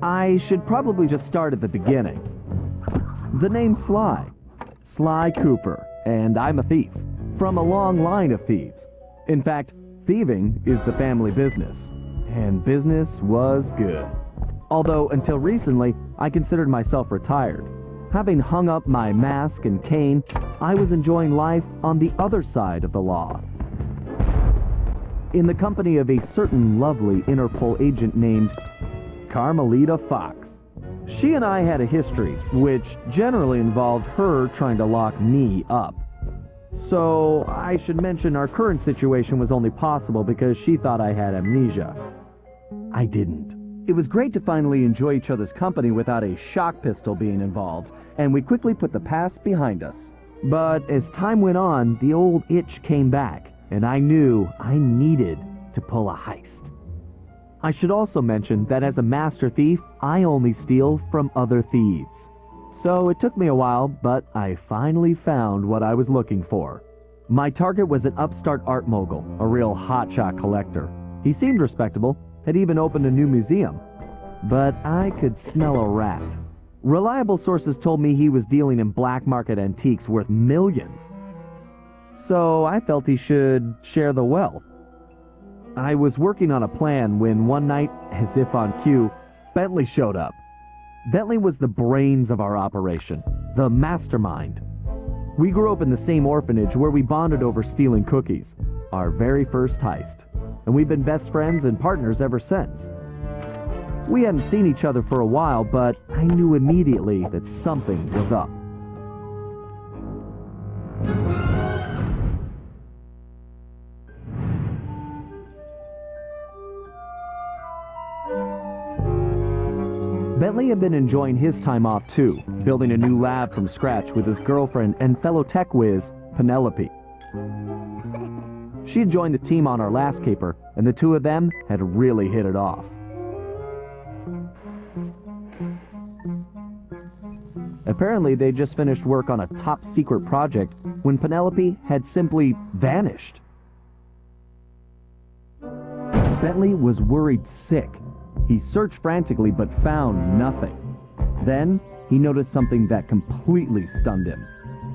I should probably just start at the beginning. The name's Sly Cooper, and I'm a thief, from a long line of thieves. In fact, thieving is the family business, and business was good. Although, until recently, I considered myself retired. Having hung up my mask and cane, I was enjoying life on the other side of the law. In the company of a certain lovely Interpol agent named Carmelita Fox. She and I had a history, which generally involved her trying to lock me up. So, I should mention our current situation was only possible because she thought I had amnesia. I didn't. It was great to finally enjoy each other's company without a shock pistol being involved, and we quickly put the past behind us. But as time went on, the old itch came back, and I knew I needed to pull a heist. I should also mention that as a master thief, I only steal from other thieves. So it took me a while, but I finally found what I was looking for. My target was an upstart art mogul, a real hotshot collector. He seemed respectable, had even opened a new museum. But I could smell a rat. Reliable sources told me he was dealing in black market antiques worth millions. So I felt he should share the wealth. I was working on a plan when one night, as if on cue, Bentley showed up. Bentley was the brains of our operation, the mastermind. We grew up in the same orphanage where we bonded over stealing cookies, our very first heist, and we've been best friends and partners ever since. We hadn't seen each other for a while, but I knew immediately that something was up. Bentley had been enjoying his time off too, building a new lab from scratch with his girlfriend and fellow tech whiz, Penelope. She had joined the team on our last caper, and the two of them had really hit it off. Apparently, they just finished work on a top-secret project when Penelope had simply vanished. Bentley was worried sick. He searched frantically but found nothing. Then, he noticed something that completely stunned him.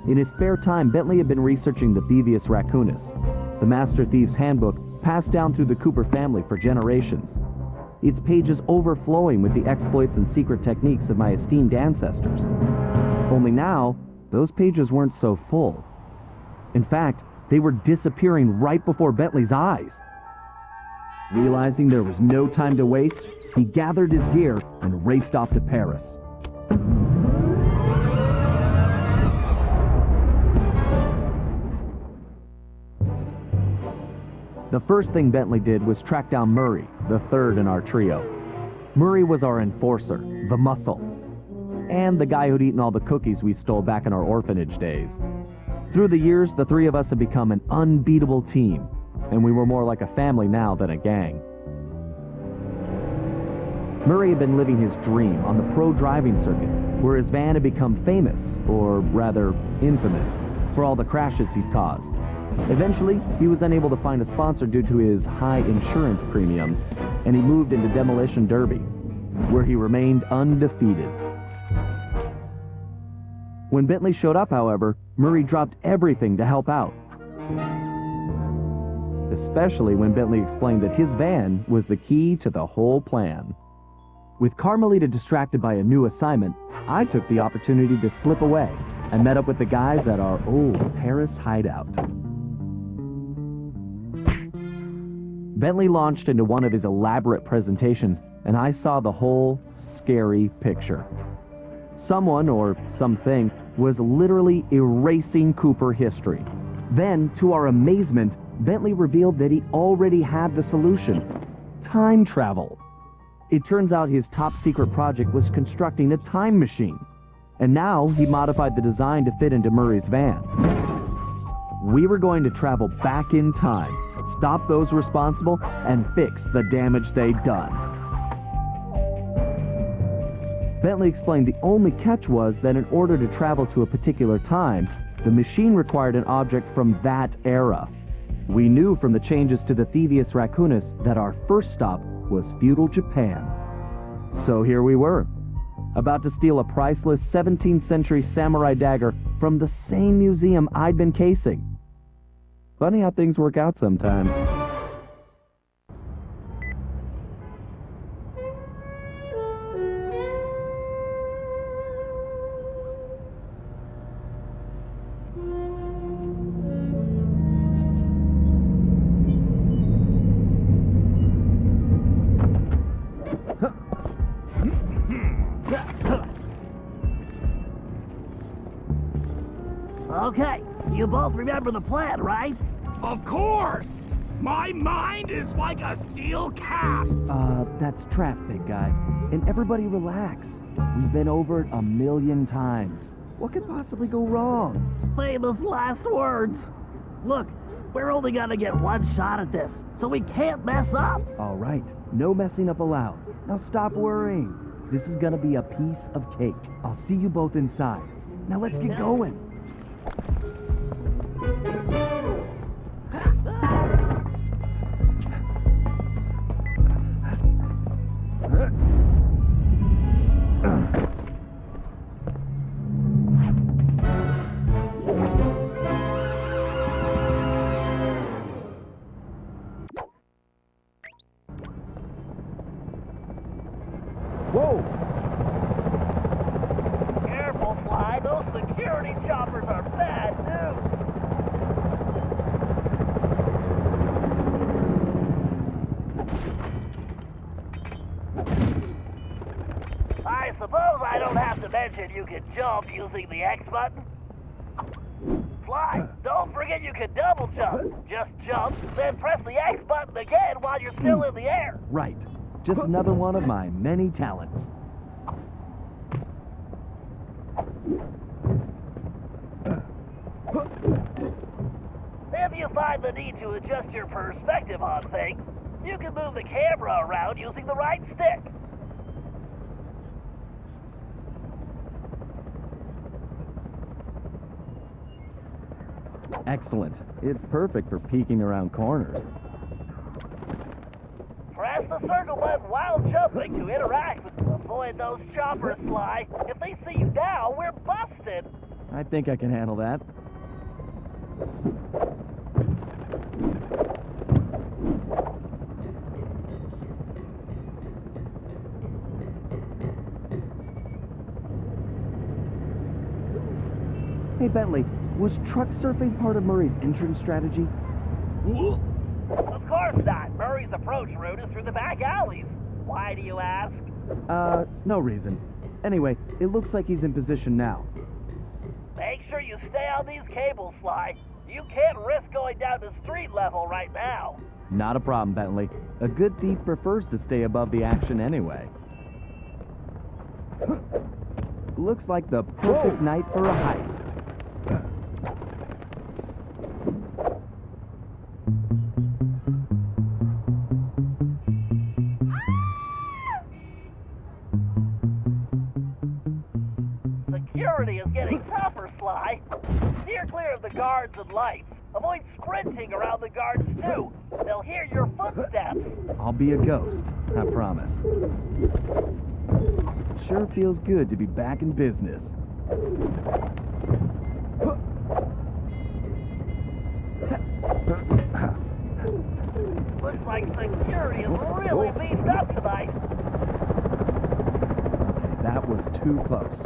In his spare time, Bentley had been researching the Thieves Raccoonus, the Master Thief's handbook passed down through the Cooper family for generations. Its pages overflowing with the exploits and secret techniques of my esteemed ancestors. Only now, those pages weren't so full. In fact, they were disappearing right before Bentley's eyes. Realizing there was no time to waste, he gathered his gear and raced off to Paris. The first thing Bentley did was track down Murray, the third in our trio. Murray was our enforcer, the muscle, and the guy who'd eaten all the cookies we stole back in our orphanage days. Through the years, the three of us had become an unbeatable team, and we were more like a family now than a gang. Murray had been living his dream on the pro driving circuit, where his van had become famous, or rather infamous, for all the crashes he'd caused. Eventually, he was unable to find a sponsor due to his high insurance premiums, and he moved into Demolition Derby, where he remained undefeated. When Bentley showed up, however, Murray dropped everything to help out. Especially when Bentley explained that his van was the key to the whole plan. With Carmelita distracted by a new assignment, I took the opportunity to slip away and met up with the guys at our old Paris hideout. Bentley launched into one of his elaborate presentations, and I saw the whole scary picture. Someone, or something, was literally erasing Cooper history. Then, to our amazement, Bentley revealed that he already had the solution: time travel. It turns out his top-secret project was constructing a time machine, and now he modified the design to fit into Murray's van. We were going to travel back in time, stop those responsible, and fix the damage they'd done. Bentley explained the only catch was that in order to travel to a particular time, the machine required an object from that era. We knew from the changes to the Thieves Raccoonus that our first stop was feudal Japan. So here we were, about to steal a priceless 17th century samurai dagger from the same museum I'd been casing. Funny how things work out sometimes. Okay, you both remember the plan, right? Of course! My mind is like a steel cap! That's trap, big guy. And everybody relax. We've been over it 1,000,000 times. What could possibly go wrong? Famous last words. Look, we're only gonna get one shot at this, so we can't mess up. All right, no messing up allowed. Now stop worrying. This is gonna be a piece of cake. I'll see you both inside. Now let's get going. Whoa! Careful, Fly. Those security choppers are bad news. I suppose I don't have to mention you can jump using the X button. Fly, don't forget you can double jump. Just jump, then press the X button again while you're still in the air. Right. Just another one of my many talents. If you find the need to adjust your perspective on things, you can move the camera around using the right stick. Excellent. It's perfect for peeking around corners. Press the circle button while jumping to interact with them. Avoid those choppers, Sly. If they see you now, we're busted. I think I can handle that. Hey, Bentley, was truck surfing part of Murray's entrance strategy? Of course not. Murray's approach route is through the back alleys. Why do you ask? No reason. Anyway, it looks like he's in position now. Make sure you stay on these cables, Sly. You can't risk going down to street level right now. Not a problem, Bentley. A good thief prefers to stay above the action anyway. Looks like the perfect night for a heist. Security is getting tougher, Sly. Steer clear of the guards and lights. Avoid sprinting around the guards, too. They'll hear your footsteps. I'll be a ghost, I promise. Sure feels good to be back in business. Looks like security is really beefed up tonight. Okay, that was too close.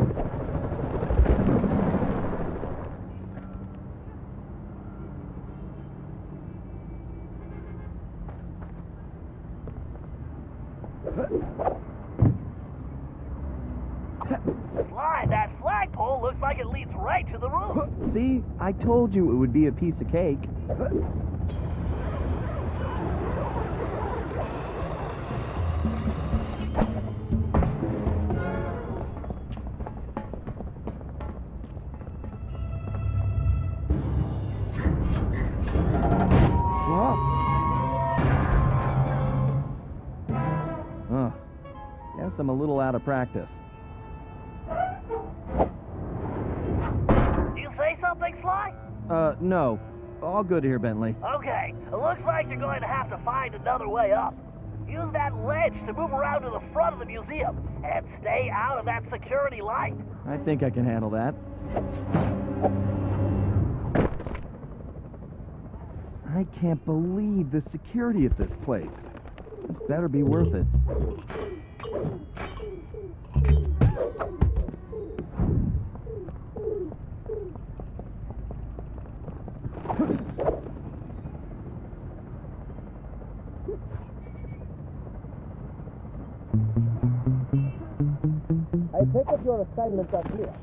Sly, that flagpole looks like it leads right to the roof. See, I told you it would be a piece of cake. Guess I'm a little out of practice. You say something, Sly? No. All good here, Bentley. Okay, it looks like you're going to have to find another way up. Use that ledge to move around to the front of the museum and stay out of that security light. I think I can handle that. I can't believe the security at this place. This better be worth it. I take it your assignments are clear.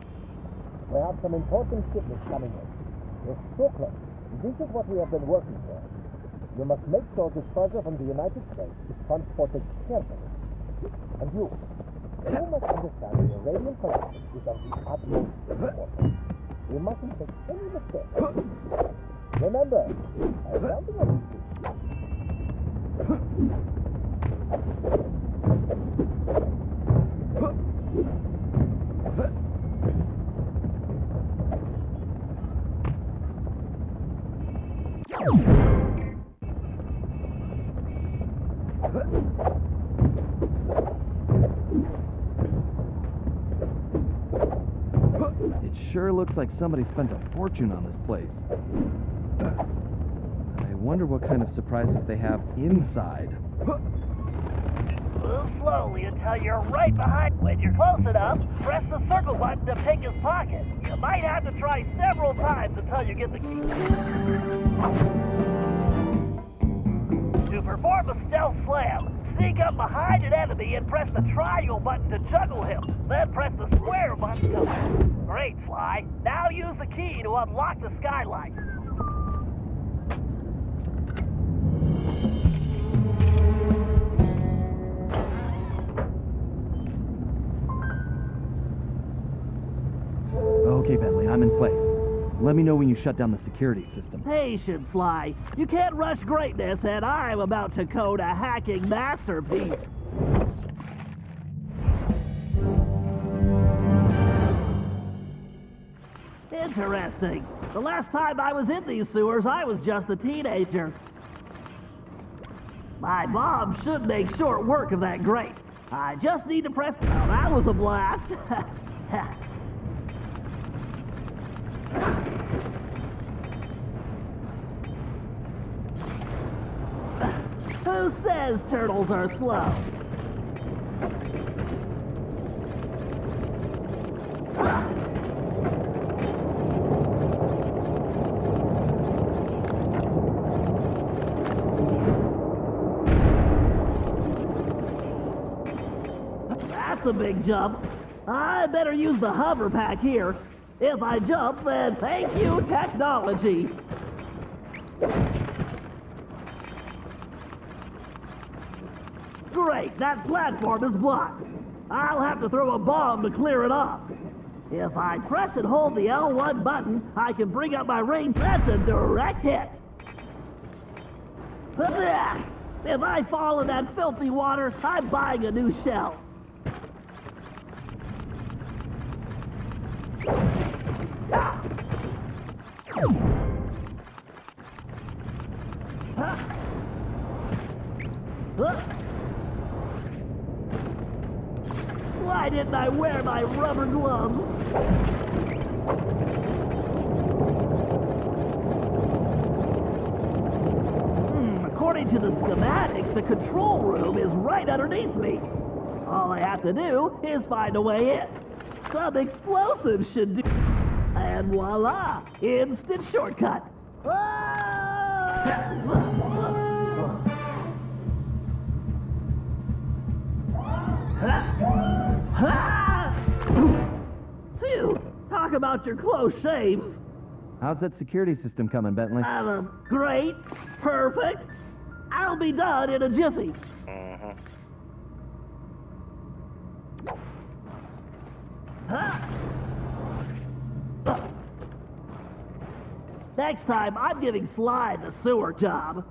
We have some important shipments coming in. We're so close. This is what we have been working for. You must make sure this treasure from the United States is transported carefully. And you must understand the Arabian collection is of the utmost importance. We mustn't make any mistake. Remember, I found the other It sure looks like somebody spent a fortune on this place. I wonder what kind of surprises they have inside. Move slowly until you're right behind. When you're close enough, press the circle button to pick his pocket. You might have to try several times until you get the key. To perform a stealth slam, sneak up behind an enemy and press the triangle button to juggle him. Then press the square button to... Great, Sly. Now use the key to unlock the skylight. Okay, Bentley, I'm in place. Let me know when you shut down the security system. Patience, Sly. You can't rush greatness, and I'm about to code a hacking masterpiece. Interesting. The last time I was in these sewers, I was just a teenager. My mom should make short work of that grate. I just need to press... Oh, that was a blast. Who says turtles are slow? That's a big jump. I better use the hover pack here. If I jump, then thank you, technology. Great, that platform is blocked. I'll have to throw a bomb to clear it off. If I press and hold the L1 button, I can bring up my range. That's a direct hit. If I fall in that filthy water, I'm buying a new shell. Why didn't I wear my rubber gloves? According to the schematics, the control room is right underneath me. All I have to do is find a way in. Some explosives should do... And voila! Instant shortcut! Phew! Talk about your close shaves! How's that security system coming, Bentley? Great. Perfect. I'll be done in a jiffy. Next time, I'm giving Sly the sewer job.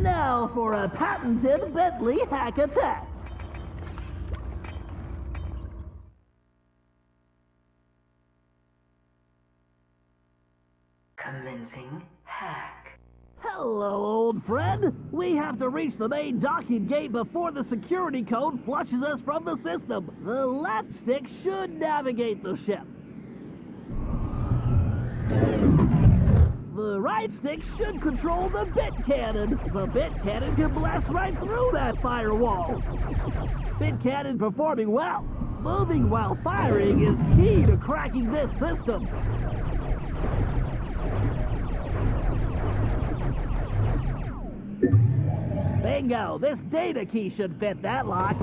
Now for a patented Bentley hack attack. Commencing hack. Hello, old friend. We have to reach the main docking gate before the security code flushes us from the system. The left stick should navigate the ship. The right stick should control the bit cannon. The bit cannon can blast right through that firewall. Bit cannon performing well. Moving while firing is key to cracking this system. Bingo! This data key should fit that lock.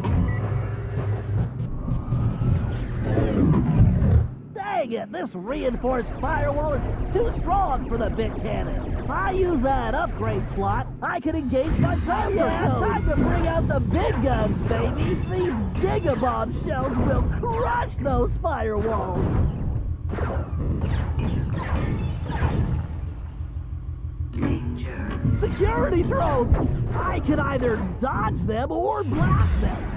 Dang it! This reinforced firewall is too strong for the bit cannon. If I use that upgrade slot, I can engage my pressure code. Time to bring out the big guns, baby! These gigabomb shells will crush those firewalls! Danger. Security drones! I can either dodge them or blast them.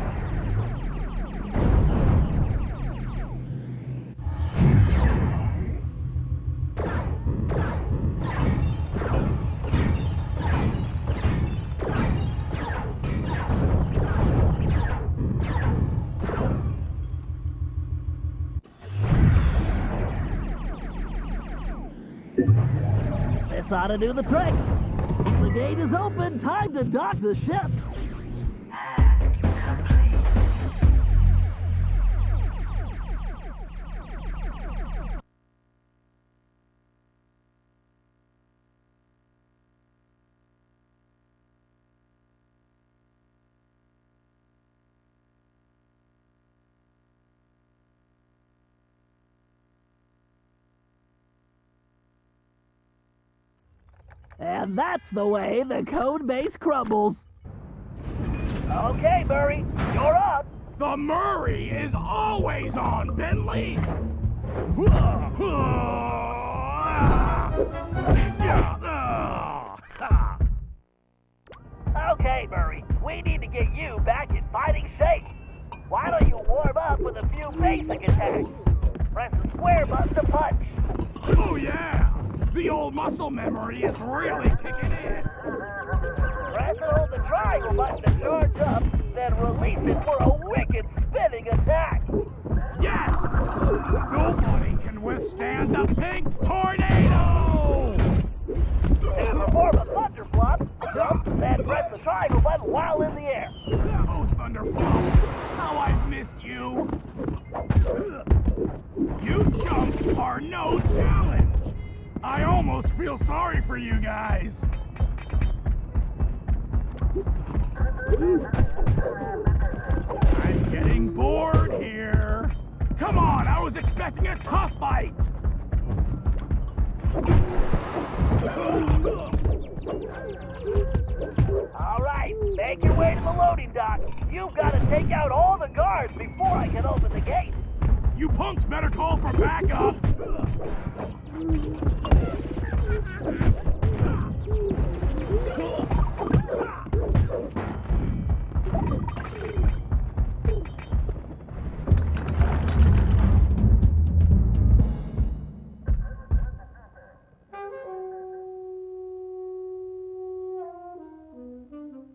This ought to do the trick. The gate is open. Time to dock the ship. Hack complete. And that's the way the code base crumbles. Okay, Murray, you're up. The Murray is always on, Bentley! Okay, Murray, we need to get you back in fighting shape. Why don't you warm up with a few basic attacks? Press the square button to punch. Oh yeah! The old muscle memory is really kicking in! Press and hold the triangle button to charge up, then release it for a wicked spinning attack. Yes! Nobody can withstand the pink tornado! To perform a thunder flop, jump, then press the triangle button while in the air. Oh, Thunderflop! How I've missed you! You chumps are no challenge! I almost feel sorry for you guys! I'm getting bored here! Come on, I was expecting a tough fight! All right, make your way to the loading dock. You've got to take out all the guards before I can open the gate. You punks better call for backup!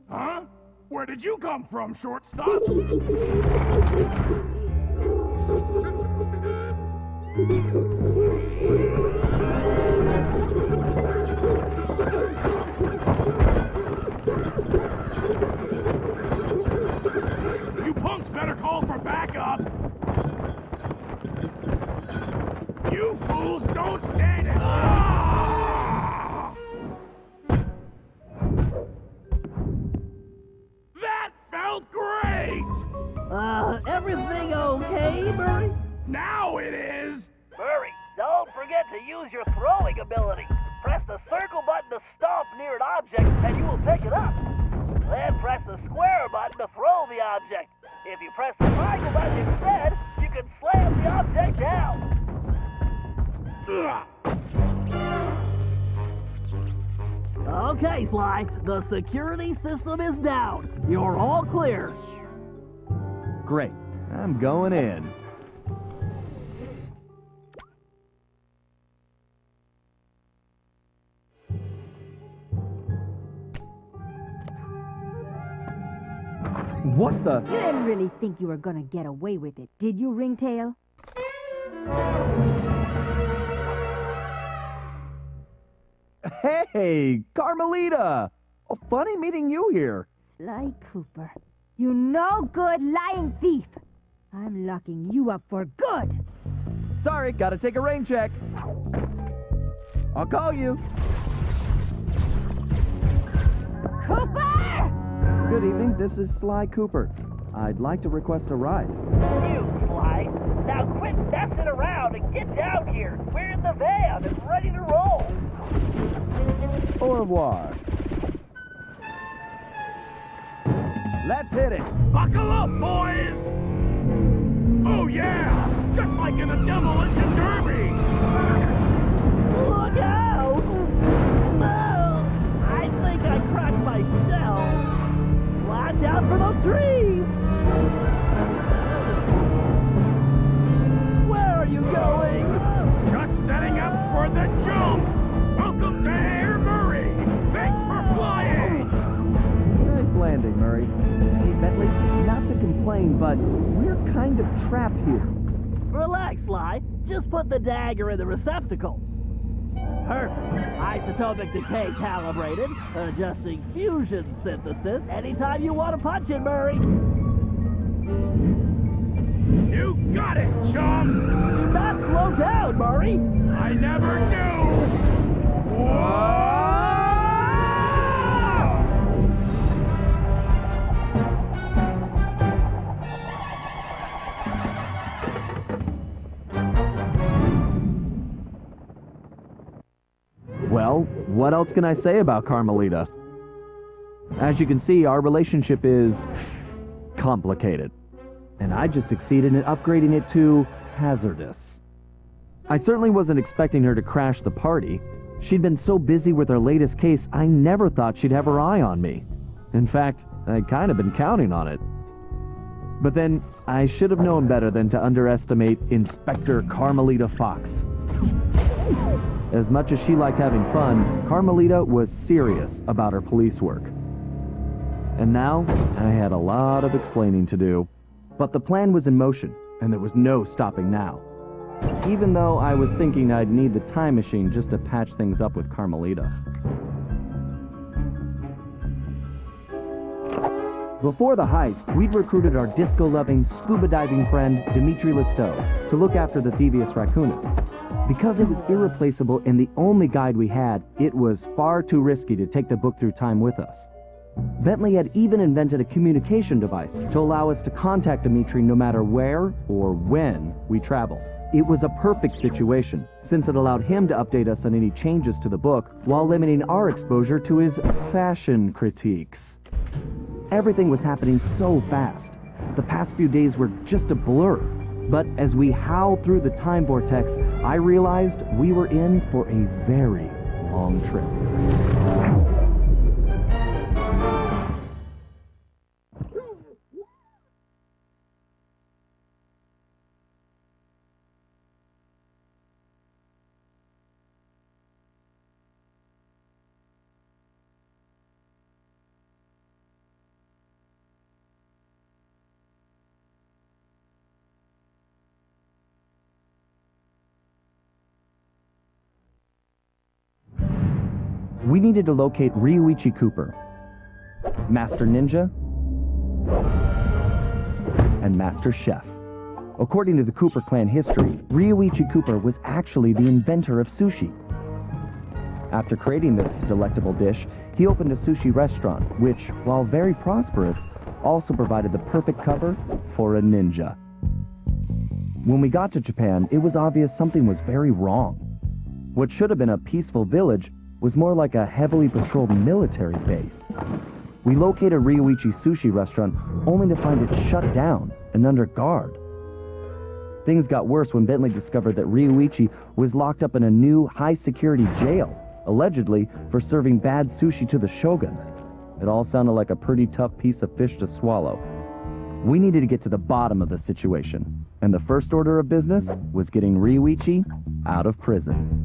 Huh? Where did you come from, shortstop? You punks better call for backup! You fools don't stand it! Ah! That felt great! Everything okay, Murray? Now it is! Murray, don't forget to use your throwing ability. Press the circle button to stomp near an object, and you will pick it up. Then press the square button to throw the object. If you press the triangle button instead, you can slam the object down. Okay, Sly. The security system is down. You're all clear. Great. I'm going in. What the? You didn't really think you were gonna get away with it, did you, Ringtail? Hey, Carmelita! Oh, funny meeting you here. Sly Cooper, you no good lying thief! I'm locking you up for good! Sorry, gotta take a rain check. I'll call you. Cooper! Good evening, this is Sly Cooper. I'd like to request a ride. You, Sly. Now quit messing around and get down here. We're in the van and ready to roll. Au revoir. Let's hit it. Buckle up, boys! Oh yeah! Just like in a demolition derby! Look out! No! I think I cracked my shell. Watch out for those trees! Where are you going? Just setting up for the jump! Welcome to Air Murray! Thanks for flying! Nice landing, Murray. Hey, Bentley, not to complain, but we're kind of trapped here. Relax, Sly. Just put the dagger in the receptacle. Perfect. Isotopic decay calibrated. Adjusting fusion synthesis. Anytime you want to punch it, Murray. You got it, chum! Do not slow down, Murray. I never do! Whoa! Well, what else can I say about Carmelita? As you can see, our relationship is complicated. And I just succeeded in upgrading it to hazardous. I certainly wasn't expecting her to crash the party. She'd been so busy with her latest case, I never thought she'd have her eye on me. In fact, I'd kind of been counting on it. But then, I should have known better than to underestimate Inspector Carmelita Fox. As much as she liked having fun, Carmelita was serious about her police work. And now, I had a lot of explaining to do. But the plan was in motion, and there was no stopping now. Even though I was thinking I'd need the time machine just to patch things up with Carmelita. Before the heist, we'd recruited our disco-loving, scuba-diving friend, Dimitri Listeau, to look after the Thievius Raccoonus. Because it was irreplaceable and the only guide we had, it was far too risky to take the book through time with us. Bentley had even invented a communication device to allow us to contact Dimitri no matter where or when we traveled. It was a perfect situation, since it allowed him to update us on any changes to the book while limiting our exposure to his fashion critiques. Everything was happening so fast. The past few days were just a blur. But as we howled through the time vortex, I realized we were in for a very long trip. We needed to locate Ryuichi Cooper, Master Ninja, and Master Chef. According to the Cooper clan history, Ryuichi Cooper was actually the inventor of sushi. After creating this delectable dish, he opened a sushi restaurant, which, while very prosperous, also provided the perfect cover for a ninja. When we got to Japan, it was obvious something was very wrong. What should have been a peaceful village was more like a heavily patrolled military base. We located Ryuichi's sushi restaurant only to find it shut down and under guard. Things got worse when Bentley discovered that Ryuichi was locked up in a new high-security jail, allegedly for serving bad sushi to the shogun. It all sounded like a pretty tough piece of fish to swallow. We needed to get to the bottom of the situation, and the first order of business was getting Ryuichi out of prison.